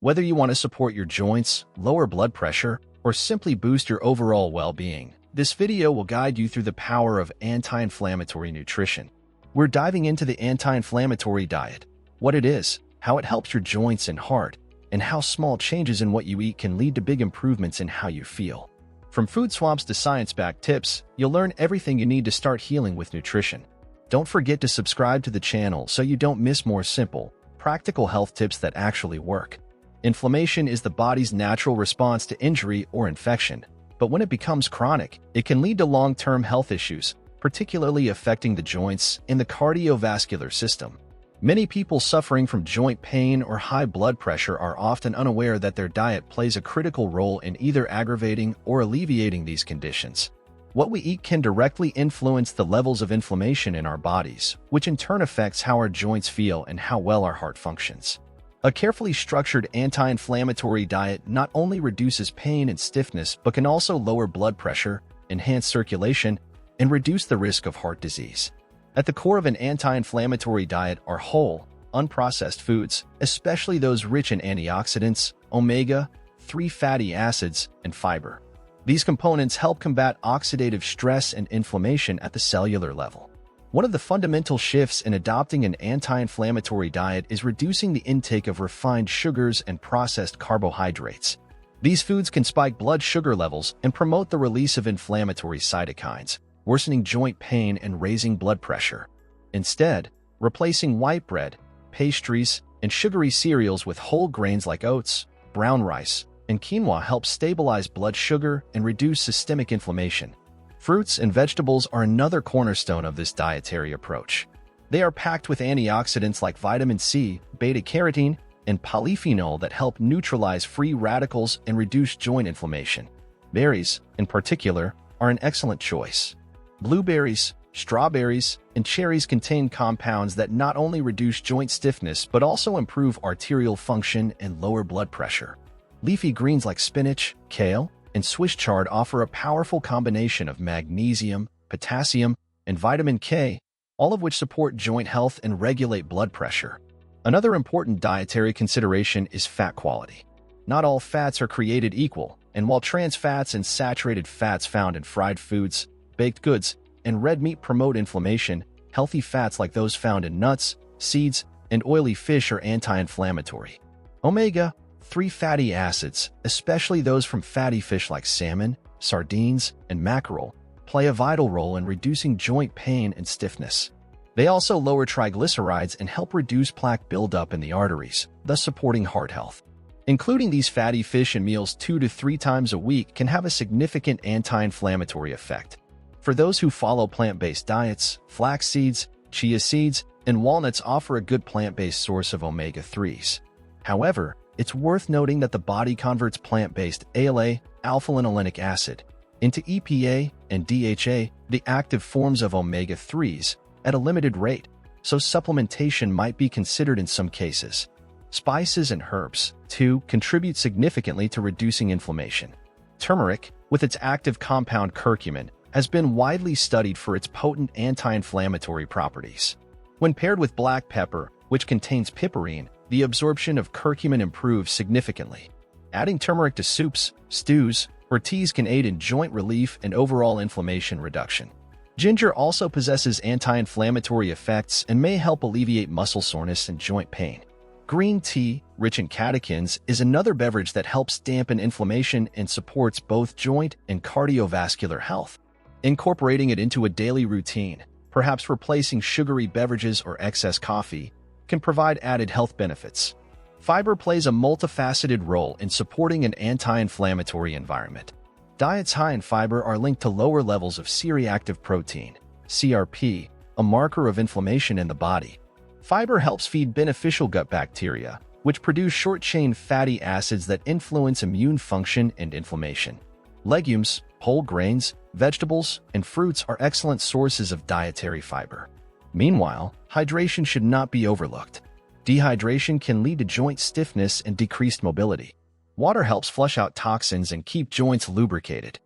Whether you want to support your joints, lower blood pressure, or simply boost your overall well-being, this video will guide you through the power of anti-inflammatory nutrition. We're diving into the anti-inflammatory diet, what it is, how it helps your joints and heart, and how small changes in what you eat can lead to big improvements in how you feel. From food swamps to science-backed tips, you'll learn everything you need to start healing with nutrition. Don't forget to subscribe to the channel so you don't miss more simple, practical health tips that actually work. Inflammation is the body's natural response to injury or infection, but when it becomes chronic, it can lead to long-term health issues, particularly affecting the joints and the cardiovascular system. Many people suffering from joint pain or high blood pressure are often unaware that their diet plays a critical role in either aggravating or alleviating these conditions. What we eat can directly influence the levels of inflammation in our bodies, which in turn affects how our joints feel and how well our heart functions. A carefully structured anti-inflammatory diet not only reduces pain and stiffness but can also lower blood pressure, enhance circulation, and reduce the risk of heart disease. At the core of an anti-inflammatory diet are whole, unprocessed foods, especially those rich in antioxidants, omega-3 fatty acids, and fiber. These components help combat oxidative stress and inflammation at the cellular level. One of the fundamental shifts in adopting an anti-inflammatory diet is reducing the intake of refined sugars and processed carbohydrates. These foods can spike blood sugar levels and promote the release of inflammatory cytokines, worsening joint pain and raising blood pressure. Instead, replacing white bread, pastries, and sugary cereals with whole grains like oats, brown rice, and quinoa helps stabilize blood sugar and reduce systemic inflammation. Fruits and vegetables are another cornerstone of this dietary approach. They are packed with antioxidants like vitamin C, beta-carotene, and polyphenol that help neutralize free radicals and reduce joint inflammation. Berries, in particular, are an excellent choice. Blueberries, strawberries, and cherries contain compounds that not only reduce joint stiffness but also improve arterial function and lower blood pressure. Leafy greens like spinach, kale, and Swiss chard offer a powerful combination of magnesium, potassium, and vitamin K, all of which support joint health and regulate blood pressure. Another important dietary consideration is fat quality. Not all fats are created equal, and while trans fats and saturated fats found in fried foods, baked goods, and red meat promote inflammation, healthy fats like those found in nuts, seeds, and oily fish are anti-inflammatory. Omega-3 fatty acids, especially those from fatty fish like salmon, sardines, and mackerel, play a vital role in reducing joint pain and stiffness. They also lower triglycerides and help reduce plaque buildup in the arteries, thus supporting heart health. Including these fatty fish in meals 2 to 3 times a week can have a significant anti-inflammatory effect. For those who follow plant-based diets, flax seeds, chia seeds, and walnuts offer a good plant-based source of omega-3s. However, it's worth noting that the body converts plant-based ALA, alpha-linolenic acid, into EPA and DHA, the active forms of omega-3s, at a limited rate, so supplementation might be considered in some cases. Spices and herbs, too, contribute significantly to reducing inflammation. Turmeric, with its active compound curcumin, has been widely studied for its potent anti-inflammatory properties. When paired with black pepper, which contains piperine, the absorption of curcumin improves significantly. Adding turmeric to soups, stews, or teas can aid in joint relief and overall inflammation reduction. Ginger also possesses anti-inflammatory effects and may help alleviate muscle soreness and joint pain. Green tea, rich in catechins, is another beverage that helps dampen inflammation and supports both joint and cardiovascular health. Incorporating it into a daily routine, perhaps replacing sugary beverages or excess coffee, can provide added health benefits. Fiber plays a multifaceted role in supporting an anti-inflammatory environment. Diets high in fiber are linked to lower levels of C-reactive protein, CRP, a marker of inflammation in the body. Fiber helps feed beneficial gut bacteria, which produce short-chain fatty acids that influence immune function and inflammation. Legumes, whole grains, vegetables, and fruits are excellent sources of dietary fiber. Meanwhile, hydration should not be overlooked. Dehydration can lead to joint stiffness and decreased mobility. Water helps flush out toxins and keep joints lubricated.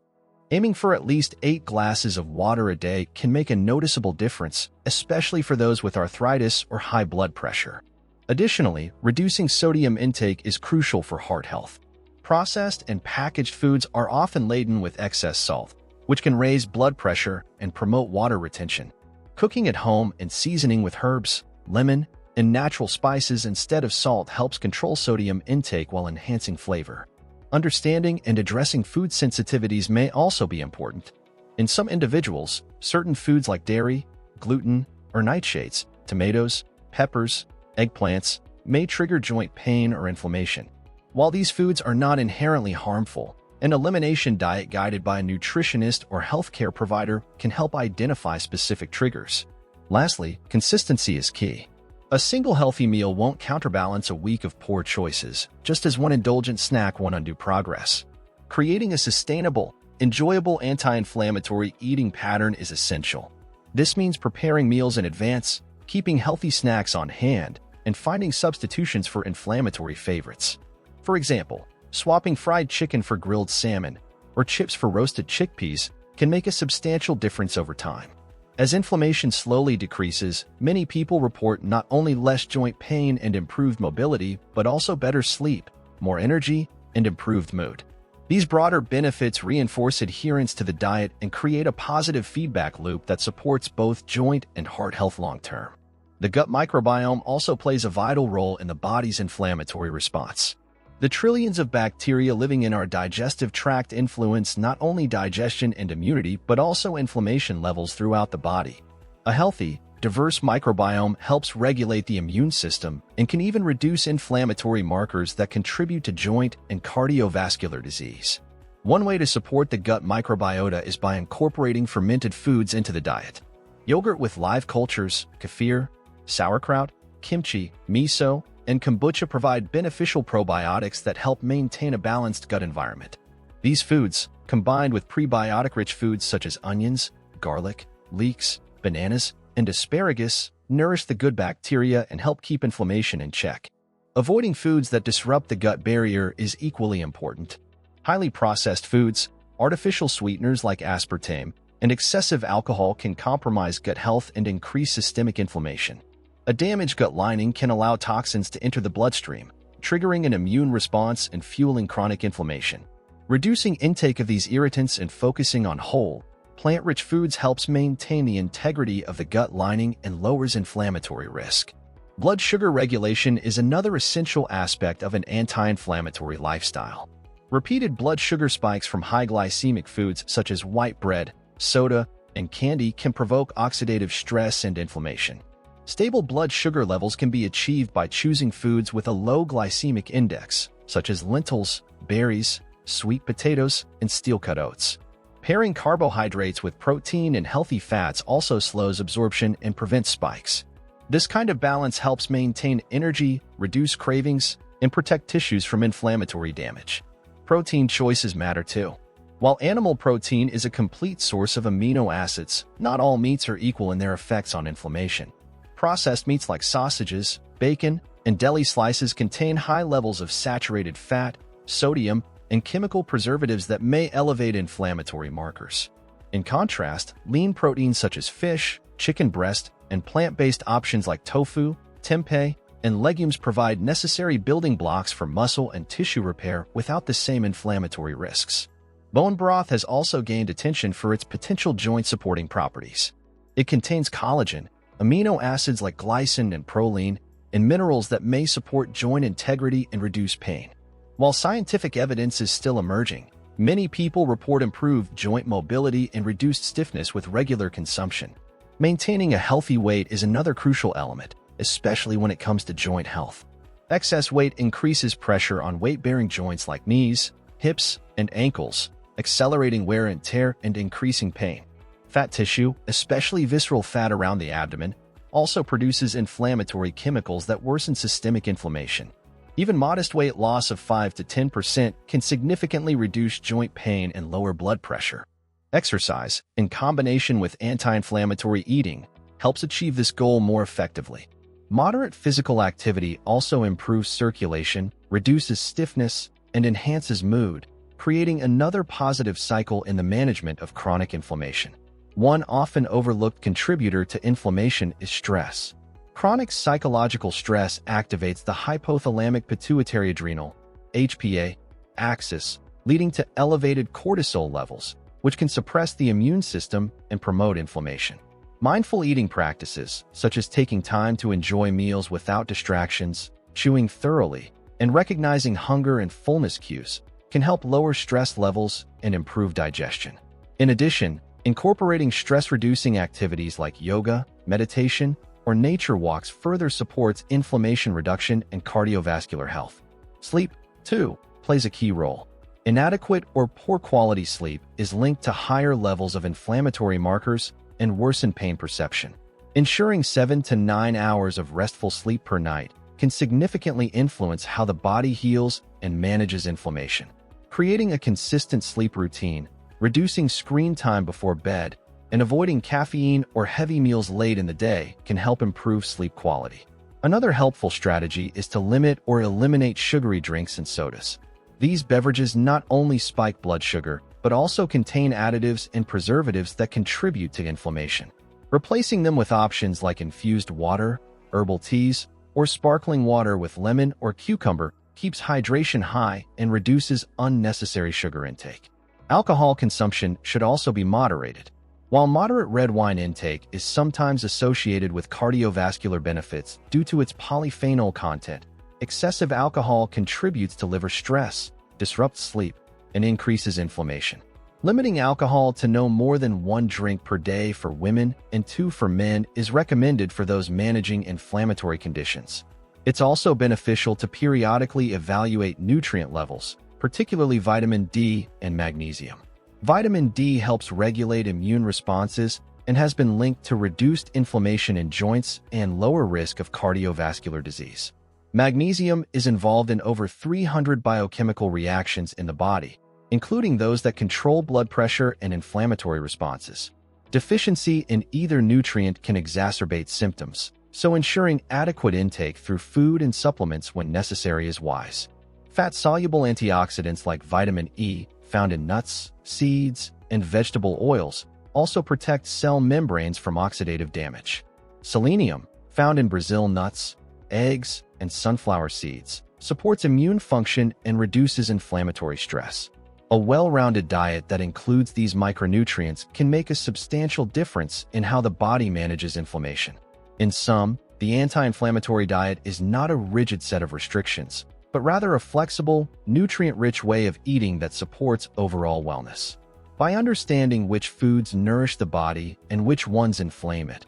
Aiming for at least 8 glasses of water a day can make a noticeable difference, especially for those with arthritis or high blood pressure. Additionally, reducing sodium intake is crucial for heart health. Processed and packaged foods are often laden with excess salt, which can raise blood pressure and promote water retention. Cooking at home and seasoning with herbs, lemon, and natural spices instead of salt helps control sodium intake while enhancing flavor. Understanding and addressing food sensitivities may also be important. In some individuals, certain foods like dairy, gluten, or nightshades, tomatoes, peppers, eggplants, may trigger joint pain or inflammation. While these foods are not inherently harmful, an elimination diet guided by a nutritionist or healthcare provider can help identify specific triggers. Lastly, consistency is key. A single healthy meal won't counterbalance a week of poor choices, just as one indulgent snack won't undo progress. Creating a sustainable, enjoyable anti-inflammatory eating pattern is essential. This means preparing meals in advance, keeping healthy snacks on hand, and finding substitutions for inflammatory favorites. For example, swapping fried chicken for grilled salmon or chips for roasted chickpeas can make a substantial difference over time. As inflammation slowly decreases, many people report not only less joint pain and improved mobility, but also better sleep, more energy, and improved mood. These broader benefits reinforce adherence to the diet and create a positive feedback loop that supports both joint and heart health long-term. The gut microbiome also plays a vital role in the body's inflammatory response. The trillions of bacteria living in our digestive tract influence not only digestion and immunity, but also inflammation levels throughout the body. A healthy, diverse microbiome helps regulate the immune system and can even reduce inflammatory markers that contribute to joint and cardiovascular disease. One way to support the gut microbiota is by incorporating fermented foods into the diet. Yogurt with live cultures, kefir, sauerkraut, kimchi, miso, and kombucha provide beneficial probiotics that help maintain a balanced gut environment. These foods, combined with prebiotic-rich foods such as onions, garlic, leeks, bananas, and asparagus, nourish the good bacteria and help keep inflammation in check. Avoiding foods that disrupt the gut barrier is equally important. Highly processed foods, artificial sweeteners like aspartame, and excessive alcohol can compromise gut health and increase systemic inflammation. A damaged gut lining can allow toxins to enter the bloodstream, triggering an immune response and fueling chronic inflammation. Reducing intake of these irritants and focusing on whole, plant-rich foods helps maintain the integrity of the gut lining and lowers inflammatory risk. Blood sugar regulation is another essential aspect of an anti-inflammatory lifestyle. Repeated blood sugar spikes from high glycemic foods such as white bread, soda, and candy can provoke oxidative stress and inflammation. Stable blood sugar levels can be achieved by choosing foods with a low glycemic index, such as lentils, berries, sweet potatoes, and steel-cut oats. Pairing carbohydrates with protein and healthy fats also slows absorption and prevents spikes. This kind of balance helps maintain energy, reduce cravings, and protect tissues from inflammatory damage. Protein choices matter too. While animal protein is a complete source of amino acids, not all meats are equal in their effects on inflammation. Processed meats like sausages, bacon, and deli slices contain high levels of saturated fat, sodium, and chemical preservatives that may elevate inflammatory markers. In contrast, lean proteins such as fish, chicken breast, and plant-based options like tofu, tempeh, and legumes provide necessary building blocks for muscle and tissue repair without the same inflammatory risks. Bone broth has also gained attention for its potential joint-supporting properties. It contains collagen, amino acids like glycine and proline, and minerals that may support joint integrity and reduce pain. While scientific evidence is still emerging, many people report improved joint mobility and reduced stiffness with regular consumption. Maintaining a healthy weight is another crucial element, especially when it comes to joint health. Excess weight increases pressure on weight-bearing joints like knees, hips, and ankles, accelerating wear and tear and increasing pain. Fat tissue, especially visceral fat around the abdomen, also produces inflammatory chemicals that worsen systemic inflammation. Even modest weight loss of 5 to 10% can significantly reduce joint pain and lower blood pressure. Exercise, in combination with anti-inflammatory eating, helps achieve this goal more effectively. Moderate physical activity also improves circulation, reduces stiffness, and enhances mood, creating another positive cycle in the management of chronic inflammation. One often overlooked contributor to inflammation is stress. Chronic psychological stress activates the hypothalamic pituitary adrenal (HPA) axis, leading to elevated cortisol levels, which can suppress the immune system and promote inflammation. Mindful eating practices, such as taking time to enjoy meals without distractions, chewing thoroughly, and recognizing hunger and fullness cues, can help lower stress levels and improve digestion. In addition, incorporating stress-reducing activities like yoga, meditation, or nature walks further supports inflammation reduction and cardiovascular health. Sleep, too, plays a key role. Inadequate or poor quality sleep is linked to higher levels of inflammatory markers and worsened pain perception. Ensuring 7 to 9 hours of restful sleep per night can significantly influence how the body heals and manages inflammation. Creating a consistent sleep routine, reducing screen time before bed, and avoiding caffeine or heavy meals late in the day can help improve sleep quality. Another helpful strategy is to limit or eliminate sugary drinks and sodas. These beverages not only spike blood sugar, but also contain additives and preservatives that contribute to inflammation. Replacing them with options like infused water, herbal teas, or sparkling water with lemon or cucumber keeps hydration high and reduces unnecessary sugar intake. Alcohol consumption should also be moderated. While moderate red wine intake is sometimes associated with cardiovascular benefits due to its polyphenol content, excessive alcohol contributes to liver stress, disrupts sleep, and increases inflammation. Limiting alcohol to no more than 1 drink per day for women and 2 for men is recommended for those managing inflammatory conditions. It's also beneficial to periodically evaluate nutrient levels, particularly vitamin D and magnesium. Vitamin D helps regulate immune responses and has been linked to reduced inflammation in joints and lower risk of cardiovascular disease. Magnesium is involved in over 300 biochemical reactions in the body, including those that control blood pressure and inflammatory responses. Deficiency in either nutrient can exacerbate symptoms, so ensuring adequate intake through food and supplements when necessary is wise. Fat-soluble antioxidants like vitamin E, found in nuts, seeds, and vegetable oils, also protect cell membranes from oxidative damage. Selenium, found in Brazil nuts, eggs, and sunflower seeds, supports immune function and reduces inflammatory stress. A well-rounded diet that includes these micronutrients can make a substantial difference in how the body manages inflammation. In sum, the anti-inflammatory diet is not a rigid set of restrictions, but rather a flexible, nutrient-rich way of eating that supports overall wellness. By understanding which foods nourish the body and which ones inflame it,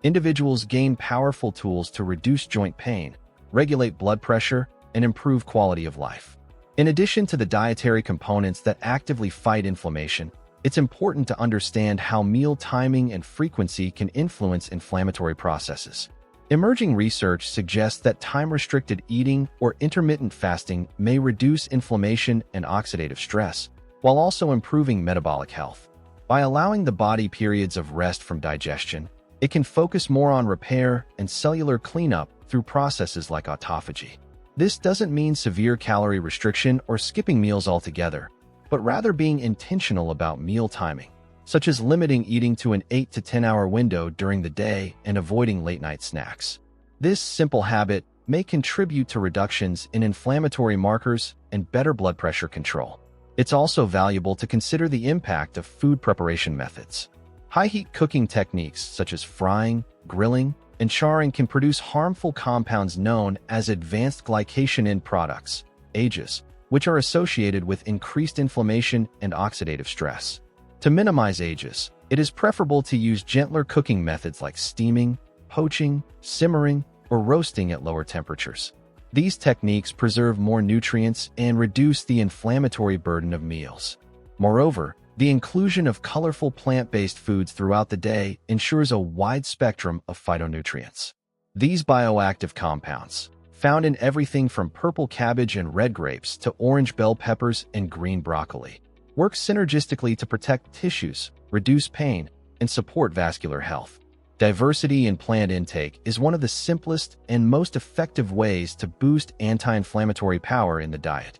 individuals gain powerful tools to reduce joint pain, regulate blood pressure, and improve quality of life. In addition to the dietary components that actively fight inflammation, it's important to understand how meal timing and frequency can influence inflammatory processes. Emerging research suggests that time-restricted eating or intermittent fasting may reduce inflammation and oxidative stress, while also improving metabolic health. By allowing the body periods of rest from digestion, it can focus more on repair and cellular cleanup through processes like autophagy. This doesn't mean severe calorie restriction or skipping meals altogether, but rather being intentional about meal timing, such as limiting eating to an 8 to 10 hour window during the day and avoiding late-night snacks. This simple habit may contribute to reductions in inflammatory markers and better blood pressure control. It's also valuable to consider the impact of food preparation methods. High-heat cooking techniques such as frying, grilling, and charring can produce harmful compounds known as advanced glycation end products, AGEs, which are associated with increased inflammation and oxidative stress. To minimize AGEs, it is preferable to use gentler cooking methods like steaming, poaching, simmering, or roasting at lower temperatures. These techniques preserve more nutrients and reduce the inflammatory burden of meals. Moreover, the inclusion of colorful plant-based foods throughout the day ensures a wide spectrum of phytonutrients. These bioactive compounds, found in everything from purple cabbage and red grapes to orange bell peppers and green broccoli, work synergistically to protect tissues, reduce pain, and support vascular health. Diversity in plant intake is one of the simplest and most effective ways to boost anti-inflammatory power in the diet.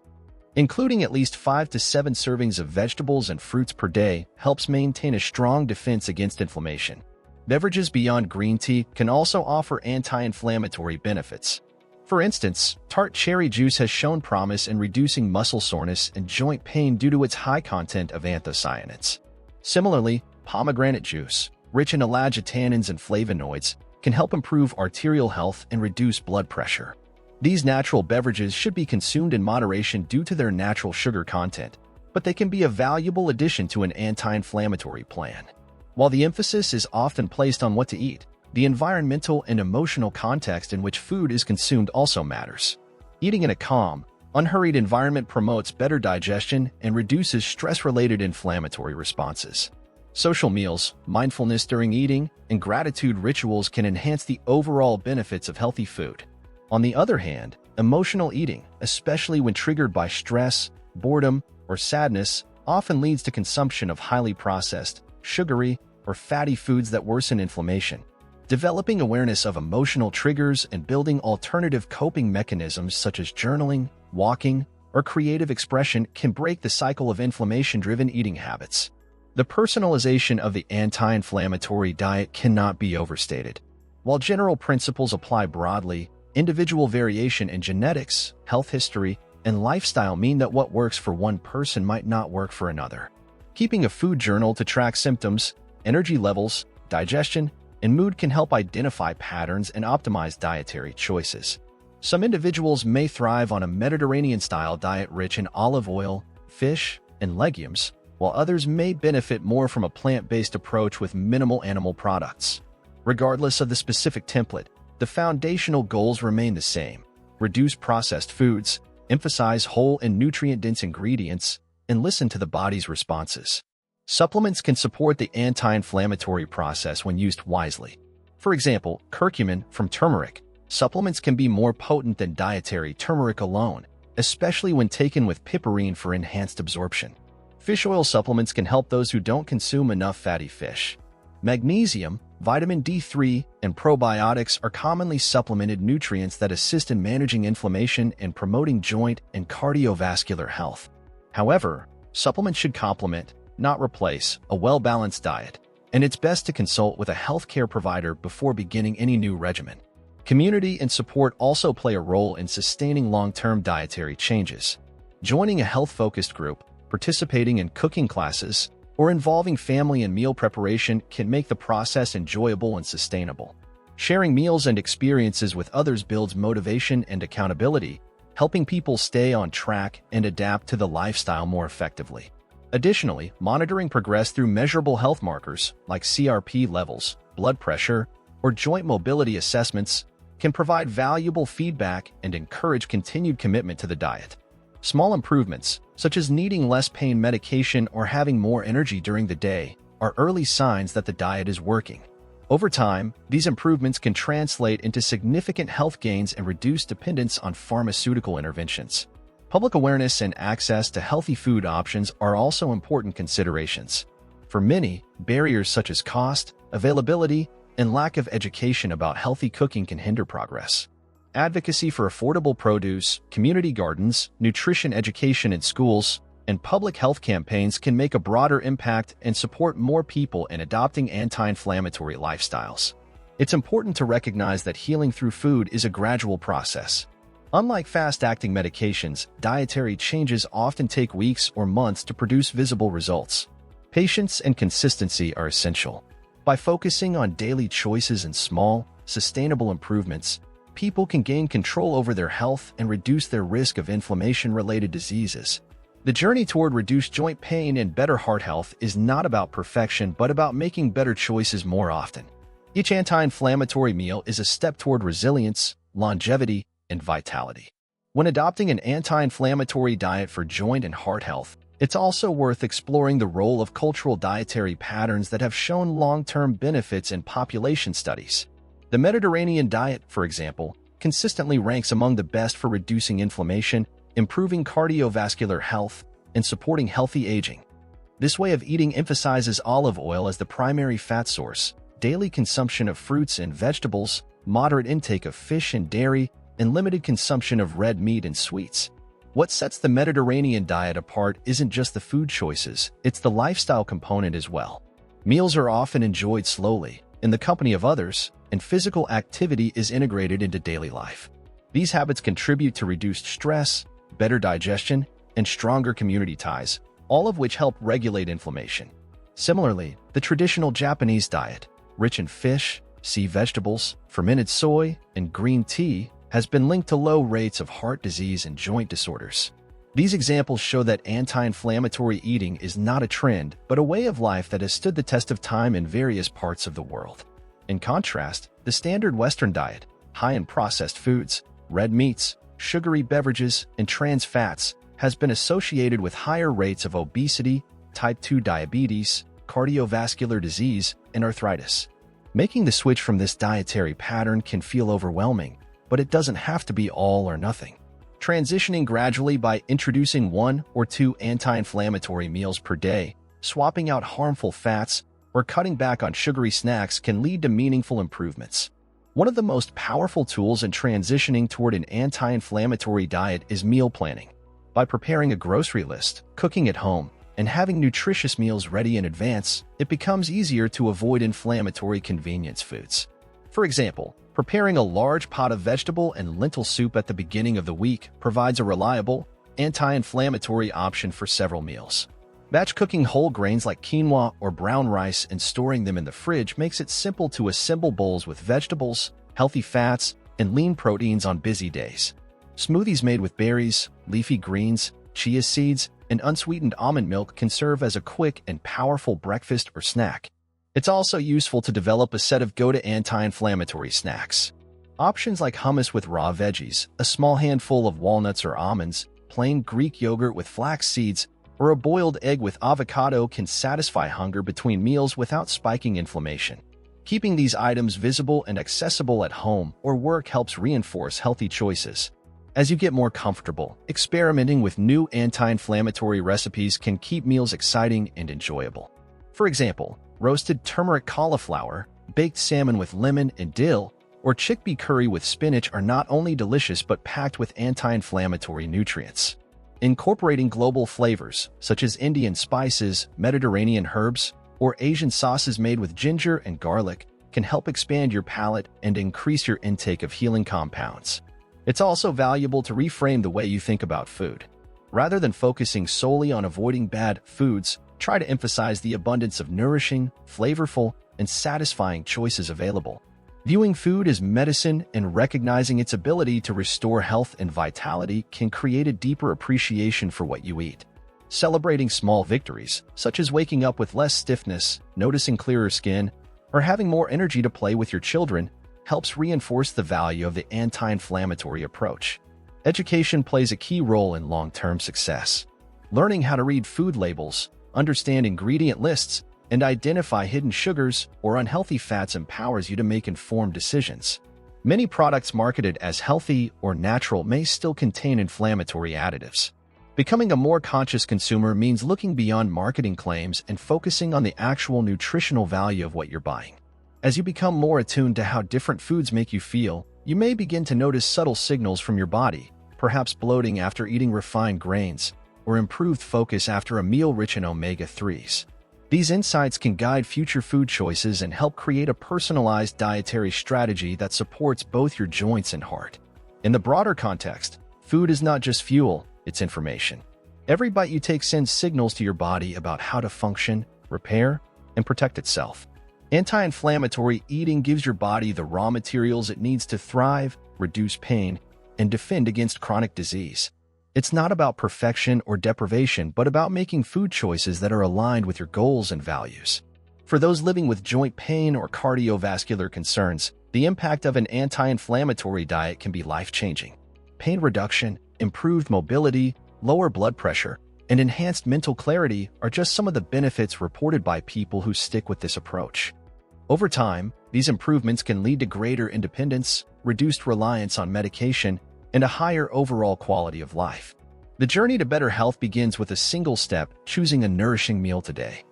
Including at least 5 to 7 servings of vegetables and fruits per day helps maintain a strong defense against inflammation. Beverages beyond green tea can also offer anti-inflammatory benefits. For instance, tart cherry juice has shown promise in reducing muscle soreness and joint pain due to its high content of anthocyanins. Similarly, pomegranate juice, rich in elagitannins and flavonoids, can help improve arterial health and reduce blood pressure. These natural beverages should be consumed in moderation due to their natural sugar content, but they can be a valuable addition to an anti-inflammatory plan. While the emphasis is often placed on what to eat, the environmental and emotional context in which food is consumed also matters. Eating in a calm, unhurried environment promotes better digestion and reduces stress-related inflammatory responses. Social meals, mindfulness during eating, and gratitude rituals can enhance the overall benefits of healthy food. On the other hand, emotional eating, especially when triggered by stress, boredom, or sadness, often leads to consumption of highly processed, sugary, or fatty foods that worsen inflammation. Developing awareness of emotional triggers and building alternative coping mechanisms such as journaling, walking, or creative expression can break the cycle of inflammation-driven eating habits. The personalization of the anti-inflammatory diet cannot be overstated. While general principles apply broadly, individual variation in genetics, health history, and lifestyle mean that what works for one person might not work for another. Keeping a food journal to track symptoms, energy levels, digestion, and mood can help identify patterns and optimize dietary choices. Some individuals may thrive on a Mediterranean-style diet rich in olive oil, fish, and legumes, while others may benefit more from a plant-based approach with minimal animal products. Regardless of the specific template, the foundational goals remain the same: reduce processed foods, emphasize whole and nutrient-dense ingredients, and listen to the body's responses. Supplements can support the anti-inflammatory process when used wisely. For example, curcumin from turmeric. Supplements can be more potent than dietary turmeric alone, especially when taken with piperine for enhanced absorption. Fish oil supplements can help those who don't consume enough fatty fish. Magnesium, vitamin D3, and probiotics are commonly supplemented nutrients that assist in managing inflammation and promoting joint and cardiovascular health. However, supplements should complement, not replace, a well-balanced diet, and it's best to consult with a healthcare provider before beginning any new regimen. Community and support also play a role in sustaining long-term dietary changes. Joining a health-focused group, participating in cooking classes, or involving family in meal preparation can make the process enjoyable and sustainable. Sharing meals and experiences with others builds motivation and accountability, helping people stay on track and adapt to the lifestyle more effectively. Additionally, monitoring progress through measurable health markers like CRP levels, blood pressure, or joint mobility assessments can provide valuable feedback and encourage continued commitment to the diet. Small improvements, such as needing less pain medication or having more energy during the day, are early signs that the diet is working. Over time, these improvements can translate into significant health gains and reduce dependence on pharmaceutical interventions. Public awareness and access to healthy food options are also important considerations. For many, barriers such as cost, availability, and lack of education about healthy cooking can hinder progress. Advocacy for affordable produce, community gardens, nutrition education in schools, and public health campaigns can make a broader impact and support more people in adopting anti-inflammatory lifestyles. It's important to recognize that healing through food is a gradual process. Unlike fast-acting medications, dietary changes often take weeks or months to produce visible results. Patience and consistency are essential. By focusing on daily choices and small, sustainable improvements, people can gain control over their health and reduce their risk of inflammation-related diseases. The journey toward reduced joint pain and better heart health is not about perfection but about making better choices more often. Each anti-inflammatory meal is a step toward resilience, longevity, and vitality. When adopting an anti-inflammatory diet for joint and heart health, it's also worth exploring the role of cultural dietary patterns that have shown long-term benefits in population studies. The Mediterranean diet, for example, consistently ranks among the best for reducing inflammation, improving cardiovascular health, and supporting healthy aging. This way of eating emphasizes olive oil as the primary fat source, daily consumption of fruits and vegetables, moderate intake of fish and dairy, and limited consumption of red meat and sweets. What sets the Mediterranean diet apart isn't just the food choices, it's the lifestyle component as well. Meals are often enjoyed slowly, in the company of others, and physical activity is integrated into daily life. These habits contribute to reduced stress, better digestion, and stronger community ties, all of which help regulate inflammation. Similarly, the traditional Japanese diet, rich in fish, sea vegetables, fermented soy, and green tea, has been linked to low rates of heart disease and joint disorders. These examples show that anti-inflammatory eating is not a trend, but a way of life that has stood the test of time in various parts of the world. In contrast, the standard Western diet, high in processed foods, red meats, sugary beverages, and trans fats, has been associated with higher rates of obesity, type 2 diabetes, cardiovascular disease, and arthritis. Making the switch from this dietary pattern can feel overwhelming, but it doesn't have to be all or nothing. Transitioning gradually by introducing 1 or 2 anti-inflammatory meals per day, swapping out harmful fats, or cutting back on sugary snacks can lead to meaningful improvements. One of the most powerful tools in transitioning toward an anti-inflammatory diet is meal planning. By preparing a grocery list, cooking at home, and having nutritious meals ready in advance, it becomes easier to avoid inflammatory convenience foods. For example, preparing a large pot of vegetable and lentil soup at the beginning of the week provides a reliable, anti-inflammatory option for several meals. Batch cooking whole grains like quinoa or brown rice and storing them in the fridge makes it simple to assemble bowls with vegetables, healthy fats, and lean proteins on busy days. Smoothies made with berries, leafy greens, chia seeds, and unsweetened almond milk can serve as a quick and powerful breakfast or snack. It's also useful to develop a set of go-to anti-inflammatory snacks. Options like hummus with raw veggies, a small handful of walnuts or almonds, plain Greek yogurt with flax seeds, or a boiled egg with avocado can satisfy hunger between meals without spiking inflammation. Keeping these items visible and accessible at home or work helps reinforce healthy choices. As you get more comfortable, experimenting with new anti-inflammatory recipes can keep meals exciting and enjoyable. For example, roasted turmeric cauliflower, baked salmon with lemon and dill, or chickpea curry with spinach are not only delicious but packed with anti-inflammatory nutrients. Incorporating global flavors, such as Indian spices, Mediterranean herbs, or Asian sauces made with ginger and garlic, can help expand your palate and increase your intake of healing compounds. It's also valuable to reframe the way you think about food. Rather than focusing solely on avoiding bad foods, try to emphasize the abundance of nourishing, flavorful, and satisfying choices available. Viewing food as medicine and recognizing its ability to restore health and vitality can create a deeper appreciation for what you eat. Celebrating small victories, such as waking up with less stiffness, noticing clearer skin, or having more energy to play with your children, helps reinforce the value of the anti-inflammatory approach. Education plays a key role in long-term success. Learning how to read food labels, understand ingredient lists, and identify hidden sugars or unhealthy fats empowers you to make informed decisions. Many products marketed as healthy or natural may still contain inflammatory additives. Becoming a more conscious consumer means looking beyond marketing claims and focusing on the actual nutritional value of what you're buying. As you become more attuned to how different foods make you feel, you may begin to notice subtle signals from your body, perhaps bloating after eating refined grains, or improved focus after a meal rich in omega-3s. These insights can guide future food choices and help create a personalized dietary strategy that supports both your joints and heart. In the broader context, food is not just fuel, it's information. Every bite you take sends signals to your body about how to function, repair, and protect itself. Anti-inflammatory eating gives your body the raw materials it needs to thrive, reduce pain, and defend against chronic disease. It's not about perfection or deprivation, but about making food choices that are aligned with your goals and values. For those living with joint pain or cardiovascular concerns, the impact of an anti-inflammatory diet can be life-changing. Pain reduction, improved mobility, lower blood pressure, and enhanced mental clarity are just some of the benefits reported by people who stick with this approach. Over time, these improvements can lead to greater independence, reduced reliance on medication, and a higher overall quality of life. The journey to better health begins with a single step: choosing a nourishing meal today.